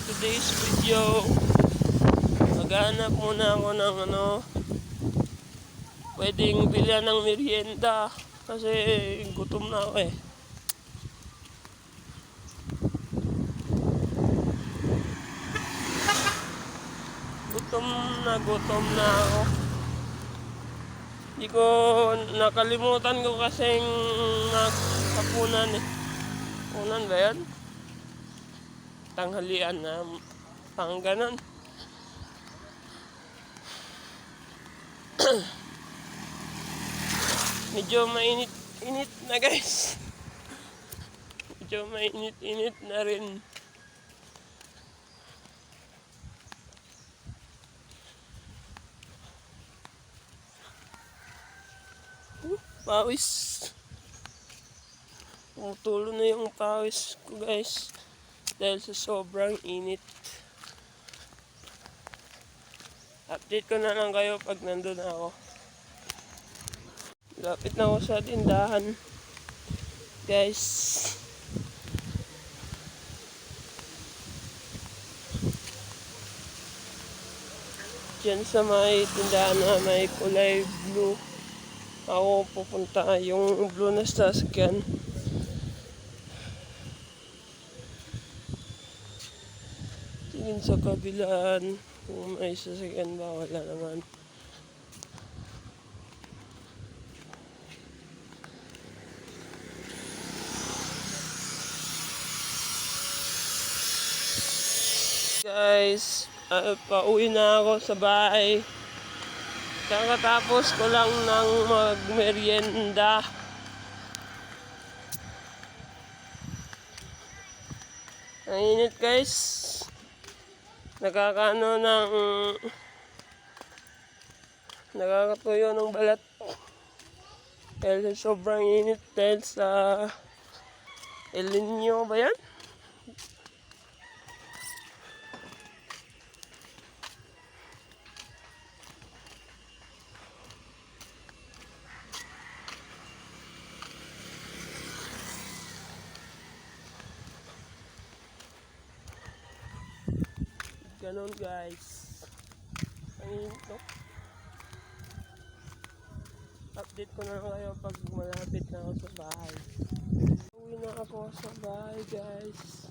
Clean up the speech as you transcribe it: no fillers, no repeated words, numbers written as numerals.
today's video, maghanap muna ako ng pwedeng bilhan ng merienda kasi gutom na ako eh. Gutom na ako. Hindi ko nakalimutan ko kasing nakapunan eh. Punan ba yan? Tanghalian na pang ganon. Medyo mainit na guys. Medyo mainit na rin. Pawis. Tumutulo na yung pawis ko guys. Dahil sa sobrang init. Update ko na lang kayo pag nandun ako. Lapit na ako sa tindahan. Guys. Diyan sa may tindahan na may kulay blue. Ako pupunta yung blue na sasakyan. Tingin sa kabilaan kung may sasakyan ba, wala naman. Guys, pauwi na ako sa bahay. Kakatapos ko lang ng magmerienda. Ang init guys. Nakakatuyo ng balat. Dahil sobrang init dahil sa El Niño ba yan? Ganon guys. Ang init no? Update ko na kayo pag malapit na ako sa bahay. Uwi na ako sa bahay guys.